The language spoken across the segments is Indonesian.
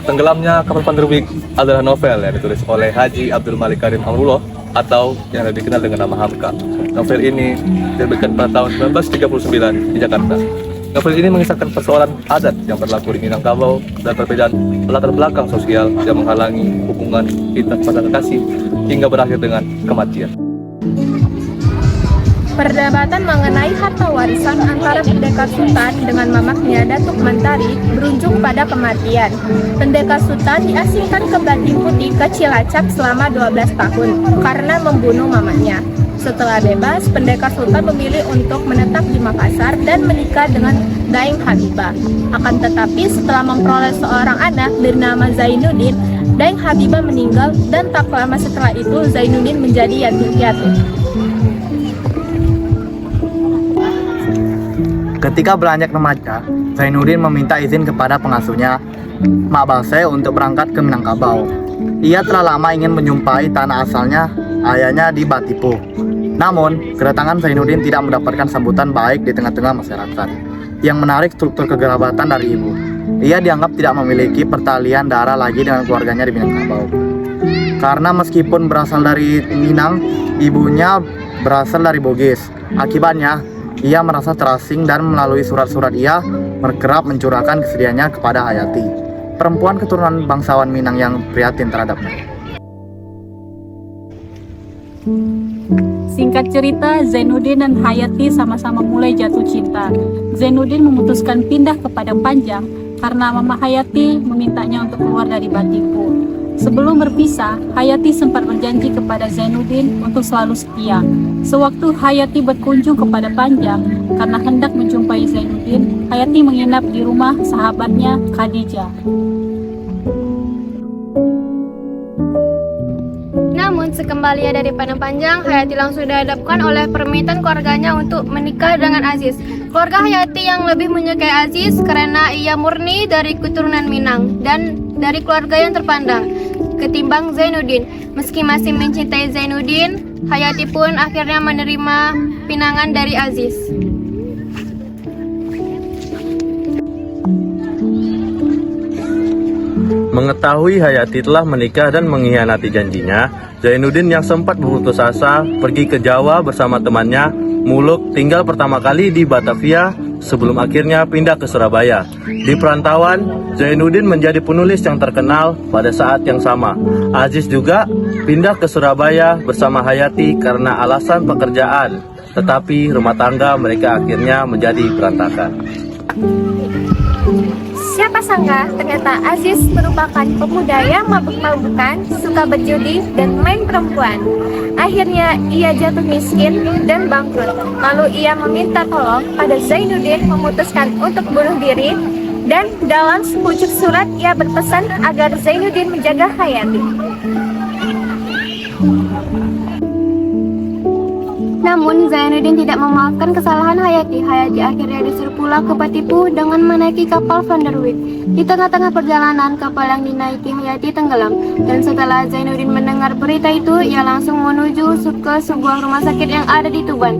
Tenggelamnya Kapal Van der Wijk adalah novel yang ditulis oleh Haji Abdul Malik Karim Amrullah atau yang lebih dikenal dengan nama Hamka. Novel ini diterbitkan pada tahun 1939 di Jakarta. Novel ini mengisahkan persoalan adat yang berlaku di Minangkabau dan perbedaan latar belakang sosial yang menghalangi hubungan kita pada kekasih hingga berakhir dengan kematian. Perdebatan mengenai harta warisan antara Pendekar Sultan dengan mamaknya Datuk Mentari berujung pada kematian. Pendekar Sultan diasingkan ke Banting Putih ke Cilacap selama 12 tahun karena membunuh mamanya. Setelah bebas, Pendekar Sultan memilih untuk menetap di Makassar dan menikah dengan Daeng Habibah. Akan tetapi setelah memperoleh seorang anak bernama Zainuddin, Daeng Habibah meninggal dan tak lama setelah itu Zainuddin menjadi yatim piatu. Ketika beranjak remaja, Zainuddin meminta izin kepada pengasuhnya, Mak Balse, untuk berangkat ke Minangkabau. Ia telah lama ingin menjumpai tanah asalnya, ayahnya di Batipu. Namun, kedatangan Zainuddin tidak mendapatkan sambutan baik di tengah-tengah masyarakat. Yang menarik struktur kekerabatan dari ibu. Ia dianggap tidak memiliki pertalian darah lagi dengan keluarganya di Minangkabau. Karena meskipun berasal dari Minang, ibunya berasal dari Bugis. Akibatnya, ia merasa terasing dan melalui surat-surat ia berkerap mencurahkan kesedihannya kepada Hayati, perempuan keturunan bangsawan Minang yang prihatin terhadapnya. Singkat cerita, Zainuddin dan Hayati sama-sama mulai jatuh cinta. Zainuddin memutuskan pindah ke Padang Panjang karena Mama Hayati memintanya untuk keluar dari Batipu. Sebelum berpisah, Hayati sempat berjanji kepada Zainuddin untuk selalu setia. Sewaktu Hayati berkunjung kepada Panjang karena hendak menjumpai Zainuddin, Hayati menginap di rumah sahabatnya Khadijah. Namun sekembali dari Padang Panjang, Hayati langsung dihadapkan oleh permintaan keluarganya untuk menikah dengan Aziz. Keluarga Hayati yang lebih menyukai Aziz karena ia murni dari keturunan Minang dan dari keluarga yang terpandang ketimbang Zainuddin. Meski masih mencintai Zainuddin, Hayati pun akhirnya menerima pinangan dari Aziz. Mengetahui Hayati telah menikah dan mengkhianati janjinya, Zainuddin yang sempat berputus asa pergi ke Jawa bersama temannya Muluk, tinggal pertama kali di Batavia sebelum akhirnya pindah ke Surabaya. Di perantauan, Zainuddin menjadi penulis yang terkenal pada saat yang sama. Aziz juga pindah ke Surabaya bersama Hayati karena alasan pekerjaan, tetapi rumah tangga mereka akhirnya menjadi berantakan. Siapa sangka ternyata Aziz merupakan pemuda yang mabuk-mabukan, suka berjudi, dan main perempuan. Akhirnya ia jatuh miskin dan bangkrut. Lalu ia meminta tolong pada Zainuddin memutuskan untuk bunuh diri, dan dalam sepucuk surat ia berpesan agar Zainuddin menjaga Hayati. Namun Zainuddin tidak memaafkan kesalahan Hayati. Hayati akhirnya disuruh pulang ke Batipu dengan menaiki kapal Van der Wijk. Di tengah-tengah perjalanan, kapal yang dinaiki Hayati tenggelam. Dan setelah Zainuddin mendengar berita itu, ia langsung menuju ke sebuah rumah sakit yang ada di Tuban.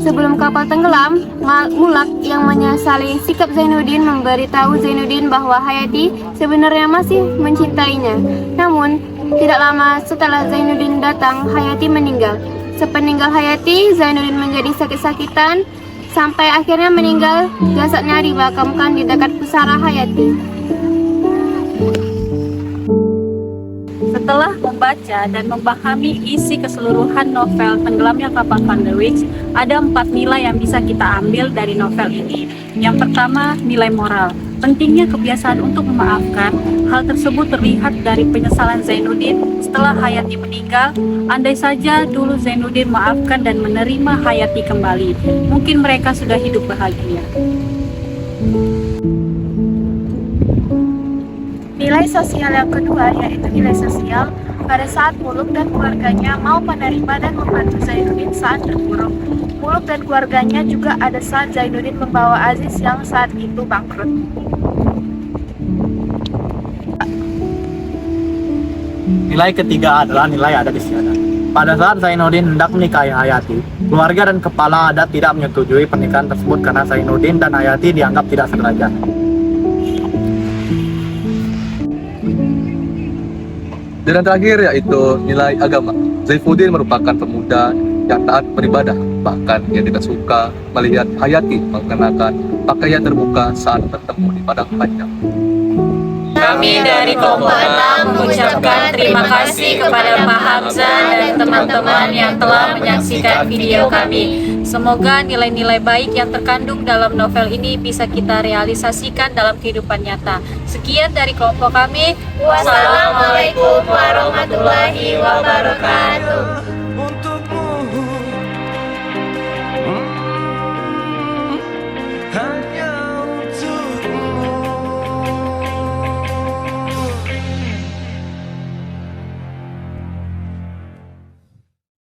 Sebelum kapal tenggelam, Mulak yang menyesali sikap Zainuddin memberitahu Zainuddin bahwa Hayati sebenarnya masih mencintainya. Namun, tidak lama setelah Zainuddin datang, Hayati meninggal. Sepeninggal Hayati, Zainuddin menjadi sakit-sakitan sampai akhirnya meninggal. Jasadnya dimakamkan di dekat pusara Hayati. Setelah membaca dan memahami isi keseluruhan novel Tenggelamnya Kapal Van der Wijk, ada 4 nilai yang bisa kita ambil dari novel ini. Yang pertama, nilai moral. Pentingnya kebiasaan untuk memaafkan. Hal tersebut terlihat dari penyesalan Zainuddin setelah Hayati meninggal. Andai saja dulu Zainuddin maafkan dan menerima Hayati kembali, mungkin mereka sudah hidup bahagia. Nilai sosial yang kedua yaitu nilai sosial. Pada saat Muluk dan keluarganya mau menerima dan membantu Zainuddin saat terpuruk, Muluk dan keluarganya juga ada saat Zainuddin membawa Aziz yang saat itu bangkrut. Nilai ketiga adalah nilai adat istiadat. Pada saat Zainuddin hendak menikahi Hayati, keluarga dan kepala adat tidak menyetujui pernikahan tersebut karena Zainuddin dan Hayati dianggap tidak sederajat. Dan yang terakhir yaitu nilai agama. Saifuddin merupakan pemuda yang taat beribadah, bahkan ia tidak suka melihat Hayati mengenakan pakaian terbuka saat bertemu di padang panjang. Kami dari kelompok 6 mengucapkan terima kasih kepada Pak Hamzah dan teman-teman yang telah menyaksikan video kami. Semoga nilai-nilai baik yang terkandung dalam novel ini bisa kita realisasikan dalam kehidupan nyata. Sekian dari kelompok kami. Wassalamualaikum warahmatullahi wabarakatuh.